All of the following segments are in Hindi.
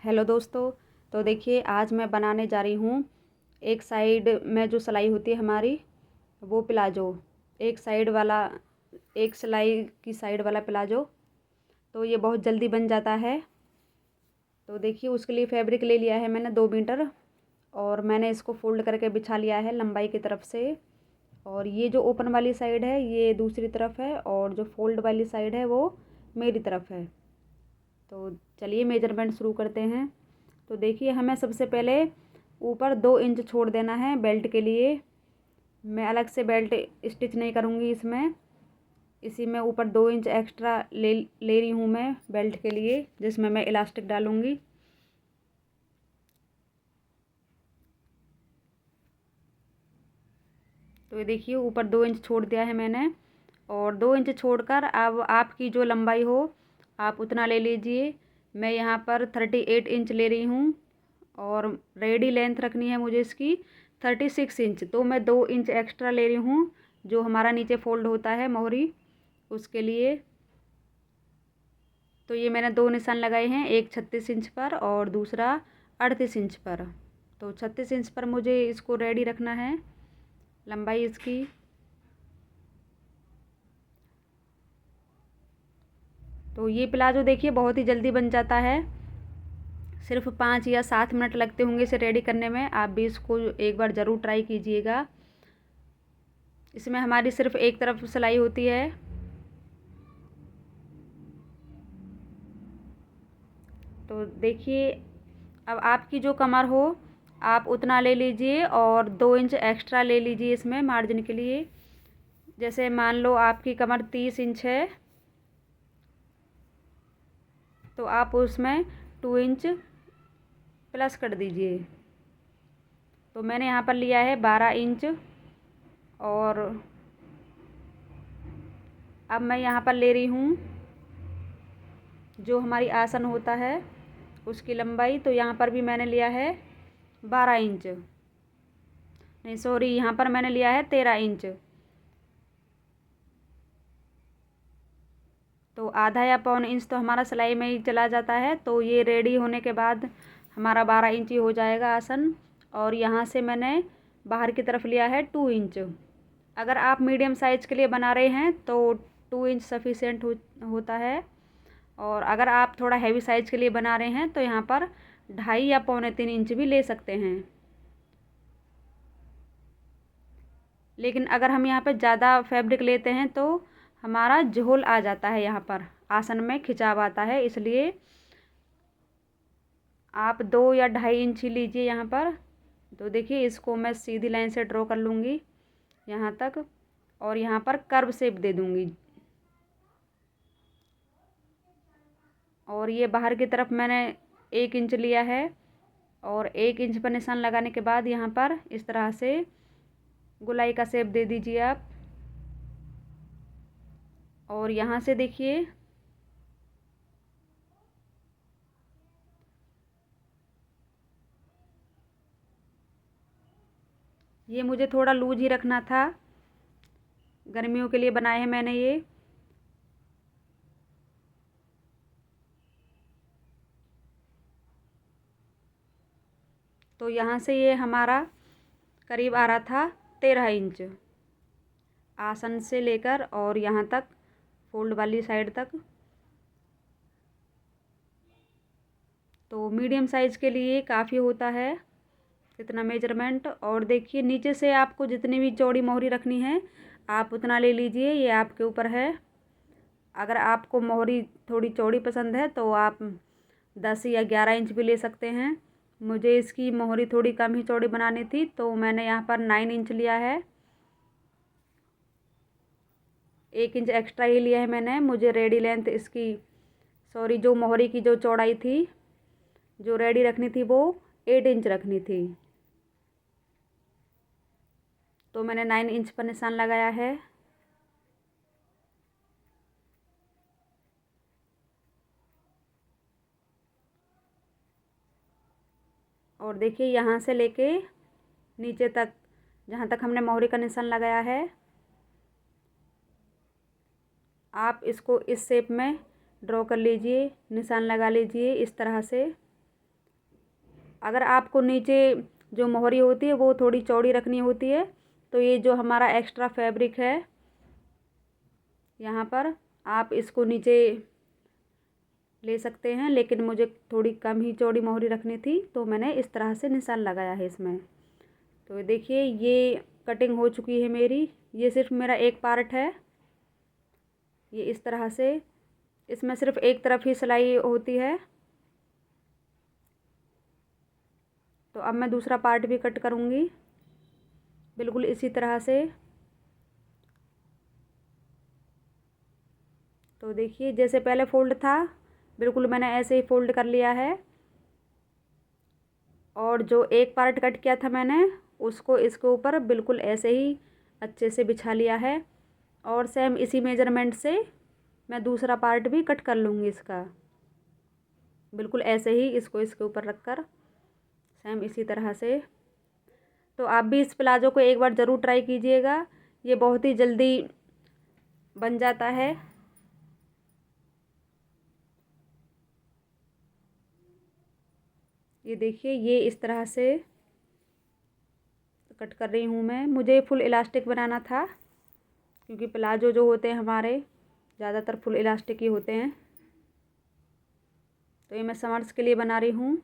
हेलो दोस्तों। तो देखिए आज मैं बनाने जा रही हूँ एक साइड में जो सिलाई होती है हमारी वो प्लाजो, एक साइड वाला, एक सिलाई की साइड वाला प्लाजो। तो ये बहुत जल्दी बन जाता है। तो देखिए उसके लिए फैब्रिक ले लिया है मैंने 2 मीटर और मैंने इसको फोल्ड करके बिछा लिया है लंबाई की तरफ से। और ये जो ओपन वाली साइड है ये दूसरी तरफ है और जो फोल्ड वाली साइड है वो मेरी तरफ है। तो चलिए मेजरमेंट शुरू करते हैं। तो देखिए हमें सबसे पहले ऊपर 2 इंच छोड़ देना है बेल्ट के लिए। मैं अलग से बेल्ट स्टिच नहीं करूँगी इसमें, इसी में ऊपर 2 इंच एक्स्ट्रा ले रही हूँ मैं बेल्ट के लिए, जिसमें मैं इलास्टिक डालूँगी। तो ये देखिए ऊपर 2 इंच छोड़ दिया है मैंने। और 2 इंच छोड़कर अब आपकी जो लंबाई हो आप उतना ले लीजिए। मैं यहाँ पर 38 इंच ले रही हूँ और रेडी लेंथ रखनी है मुझे इसकी 36 इंच। तो मैं 2 इंच एक्स्ट्रा ले रही हूँ जो हमारा नीचे फोल्ड होता है मोहरी, उसके लिए। तो ये मैंने 2 निशान लगाए हैं, एक 36 इंच पर और दूसरा 38 इंच पर। तो 36 इंच पर मुझे इसको रेडी रखना है लंबाई इसकी। तो ये प्लाजो देखिए बहुत ही जल्दी बन जाता है, सिर्फ 5 या 7 मिनट लगते होंगे इसे रेडी करने में। आप भी इसको एक बार ज़रूर ट्राई कीजिएगा। इसमें हमारी सिर्फ एक तरफ सिलाई होती है। तो देखिए अब आपकी जो कमर हो आप उतना ले लीजिए और 2 इंच एक्स्ट्रा ले लीजिए इसमें मार्जिन के लिए। जैसे मान लो आपकी कमर 30 इंच है तो आप उसमें 2 इंच प्लस कर दीजिए। तो मैंने यहाँ पर लिया है 12 इंच। और अब मैं यहाँ पर ले रही हूँ जो हमारी आसन होता है उसकी लंबाई। तो यहाँ पर भी मैंने लिया है 12 इंच, नहीं सॉरी, यहाँ पर मैंने लिया है 13 इंच। तो आधा या पौन इंच तो हमारा सिलाई में ही चला जाता है। तो ये रेडी होने के बाद हमारा 12 इंच ही हो जाएगा आसन। और यहाँ से मैंने बाहर की तरफ लिया है 2 इंच। अगर आप मीडियम साइज के लिए बना रहे हैं तो 2 इंच सफिशिएंट होता है। और अगर आप थोड़ा हैवी साइज के लिए बना रहे हैं तो यहाँ पर 2.5 या 2.75 इंच भी ले सकते हैं। लेकिन अगर हम यहाँ पे ज़्यादा फैब्रिक लेते हैं तो हमारा झोल आ जाता है, यहाँ पर आसन में खिंचाव आता है, इसलिए आप 2 या 2.5 इंच ही लीजिए यहाँ पर। तो देखिए इसको मैं सीधी लाइन से ड्रॉ कर लूँगी यहाँ तक और यहाँ पर कर्व शेप दे दूँगी। और ये बाहर की तरफ मैंने 1 इंच लिया है और 1 इंच पर निशान लगाने के बाद यहाँ पर इस तरह से गोलाई का शेप दे दीजिए आप। और यहाँ से देखिए ये मुझे थोड़ा लूज ही रखना था, गर्मियों के लिए बनाए हैं मैंने ये। तो यहाँ से ये हमारा करीब आ रहा था 13 इंच आसन से लेकर और यहाँ तक फोल्ड वाली साइड तक। तो मीडियम साइज के लिए काफ़ी होता है इतना मेजरमेंट। और देखिए नीचे से आपको जितनी भी चौड़ी मोहरी रखनी है आप उतना ले लीजिए, ये आपके ऊपर है। अगर आपको मोहरी थोड़ी चौड़ी पसंद है तो आप 10 या 11 इंच भी ले सकते हैं। मुझे इसकी मोहरी थोड़ी कम ही चौड़ी बनानी थी तो मैंने यहाँ पर 9 इंच लिया है, 1 इंच एक्स्ट्रा ही लिया है मैंने। मुझे रेडी लेंथ इसकी, सॉरी, जो मोहरी की जो चौड़ाई थी जो रेडी रखनी थी वो 8 इंच रखनी थी। तो मैंने 9 इंच पर निशान लगाया है। और देखिए यहाँ से लेके नीचे तक जहाँ तक हमने मोहरी का निशान लगाया है आप इसको इस शेप में ड्रॉ कर लीजिए, निशान लगा लीजिए इस तरह से। अगर आपको नीचे जो मोहरी होती है वो थोड़ी चौड़ी रखनी होती है तो ये जो हमारा एक्स्ट्रा फैब्रिक है यहाँ पर आप इसको नीचे ले सकते हैं, लेकिन मुझे थोड़ी कम ही चौड़ी मोहरी रखनी थी तो मैंने इस तरह से निशान लगाया है इसमें। तो देखिए ये कटिंग हो चुकी है मेरी। ये सिर्फ मेरा एक पार्ट है। ये इस तरह से, इसमें सिर्फ एक तरफ ही सिलाई होती है। तो अब मैं दूसरा पार्ट भी कट करूँगी बिल्कुल इसी तरह से। तो देखिए जैसे पहले फोल्ड था बिल्कुल मैंने ऐसे ही फोल्ड कर लिया है, और जो एक पार्ट कट किया था मैंने उसको इसके ऊपर बिल्कुल ऐसे ही अच्छे से बिछा लिया है। और सेम इसी मेजरमेंट से मैं दूसरा पार्ट भी कट कर लूँगी इसका, बिल्कुल ऐसे ही इसको इसके ऊपर रखकर सेम इसी तरह से। तो आप भी इस प्लाजो को एक बार ज़रूर ट्राई कीजिएगा, ये बहुत ही जल्दी बन जाता है। ये देखिए ये इस तरह से कट कर रही हूँ मैं। मुझे फुल इलास्टिक बनाना था क्योंकि प्लाजो जो होते हैं हमारे ज़्यादातर फुल इलास्टिक ही होते हैं। तो ये मैं समर्स के लिए बना रही हूँ।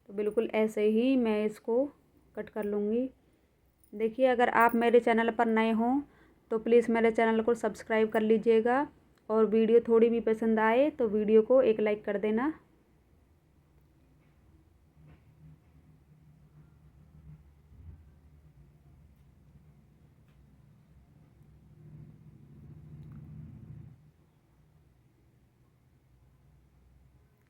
तो बिल्कुल ऐसे ही मैं इसको कट कर लूँगी। देखिए अगर आप मेरे चैनल पर नए हों तो प्लीज़ मेरे चैनल को सब्सक्राइब कर लीजिएगा, और वीडियो थोड़ी भी पसंद आए तो वीडियो को एक लाइक कर देना।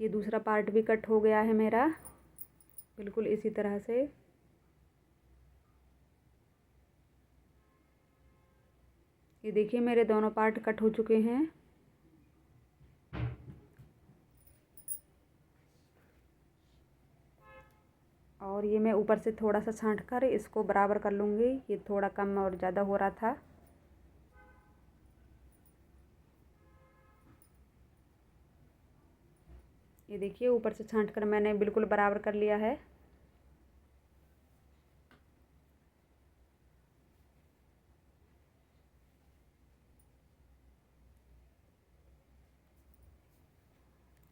ये दूसरा पार्ट भी कट हो गया है मेरा बिल्कुल इसी तरह से। ये देखिए मेरे दोनों पार्ट कट हो चुके हैं। और ये मैं ऊपर से थोड़ा सा छांट कर इसको बराबर कर लूँगी, ये थोड़ा कम और ज़्यादा हो रहा था। ये देखिए ऊपर से छांट कर मैंने बिल्कुल बराबर कर लिया है।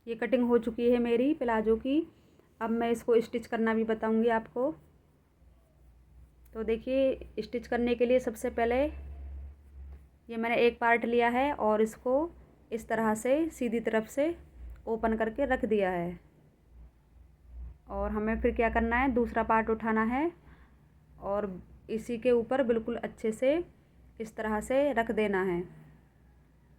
ये कटिंग हो चुकी है मेरी प्लाजो की। अब मैं इसको स्टिच करना भी बताऊंगी आपको। तो देखिए स्टिच करने के लिए सबसे पहले ये मैंने एक पार्ट लिया है और इसको इस तरह से सीधी तरफ से ओपन करके रख दिया है। और हमें फिर क्या करना है, दूसरा पार्ट उठाना है और इसी के ऊपर बिल्कुल अच्छे से इस तरह से रख देना है।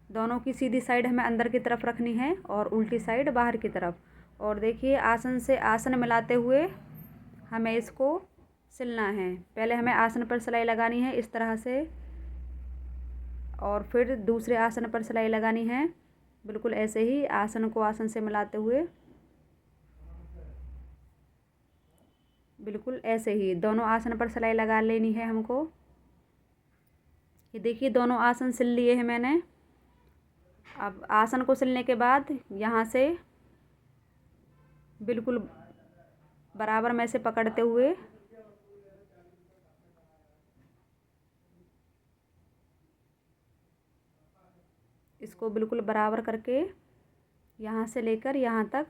दोनों की सीधी साइड हमें अंदर की तरफ रखनी है और उल्टी साइड बाहर की तरफ। और देखिए आसन से आसन मिलाते हुए हमें इसको सिलना है। पहले हमें आसन पर सिलाई लगानी है इस तरह से, और फिर दूसरे आसन पर सिलाई लगानी है बिल्कुल ऐसे ही आसन को आसन से मिलाते हुए। बिल्कुल ऐसे ही दोनों आसन पर सिलाई लगा लेनी है हमको। ये देखिए दोनों आसन सिल लिए हैं मैंने। अब आसन को सिलने के बाद यहाँ से बिल्कुल बराबर में से पकड़ते हुए इसको बिल्कुल बराबर करके यहाँ से लेकर यहाँ तक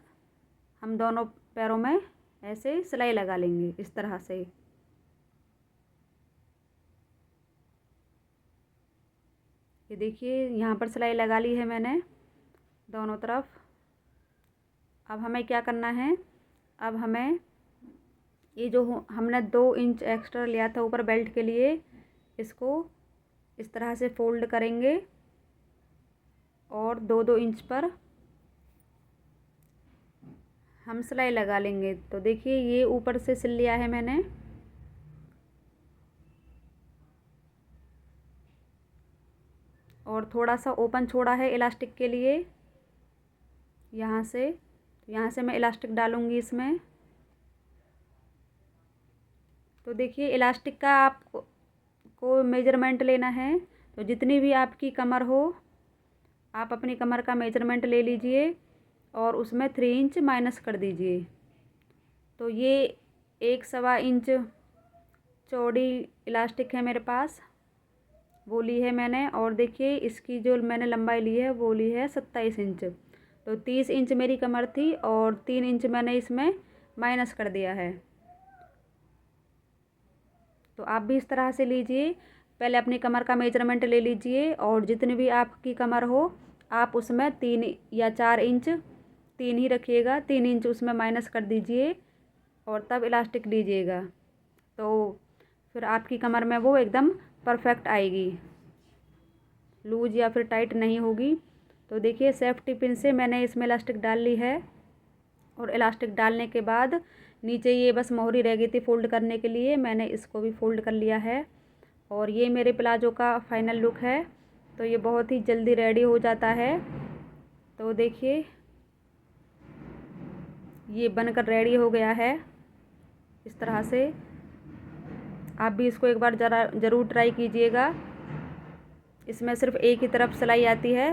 हम दोनों पैरों में ऐसे सिलाई लगा लेंगे इस तरह से। ये देखिए यहाँ पर सिलाई लगा ली है मैंने दोनों तरफ। अब हमें क्या करना है, अब हमें ये जो हमने 2 इंच एक्स्ट्रा लिया था ऊपर बेल्ट के लिए, इसको इस तरह से फोल्ड करेंगे और 2-2 इंच पर हम सिलाई लगा लेंगे। तो देखिए ये ऊपर से सिल लिया है मैंने। और थोड़ा सा ओपन छोड़ा है इलास्टिक के लिए यहाँ से। तो यहाँ से मैं इलास्टिक डालूँगी इसमें। तो देखिए इलास्टिक का आपको मेजरमेंट लेना है। तो जितनी भी आपकी कमर हो आप अपनी कमर का मेजरमेंट ले लीजिए और उसमें 3 इंच माइनस कर दीजिए। तो ये 1 सवा इंच चौड़ी इलास्टिक है मेरे पास, वो ली है मैंने। और देखिए इसकी जो मैंने लंबाई ली है वो ली है 27 इंच। तो 30 इंच मेरी कमर थी और 3 इंच मैंने इसमें माइनस कर दिया है। तो आप भी इस तरह से लीजिए, पहले अपनी कमर का मेजरमेंट ले लीजिए और जितनी भी आपकी कमर हो आप उसमें 3 या 4 इंच, 3 ही रखिएगा, 3 इंच उसमें माइनस कर दीजिए और तब इलास्टिक लीजिएगा। तो फिर आपकी कमर में वो एकदम परफेक्ट आएगी, लूज या फिर टाइट नहीं होगी। तो देखिए सेफ्टी पिन से मैंने इसमें इलास्टिक डाल ली है और इलास्टिक डालने के बाद नीचे ये बस मोहरी रह गई थी फोल्ड करने के लिए, मैंने इसको भी फोल्ड कर लिया है। और ये मेरे प्लाजो का फाइनल लुक है। तो ये बहुत ही जल्दी रेडी हो जाता है। तो देखिए ये बनकर रेडी हो गया है इस तरह से। आप भी इसको एक बार ज़रूर ट्राई कीजिएगा। इसमें सिर्फ एक ही तरफ सिलाई आती है,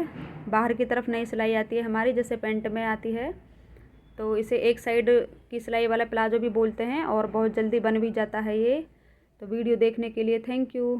बाहर की तरफ नहीं सिलाई आती है हमारी, जैसे पेंट में आती है। तो इसे एक साइड की सिलाई वाला प्लाजो भी बोलते हैं और बहुत जल्दी बन भी जाता है ये। तो वीडियो देखने के लिए थैंक यू।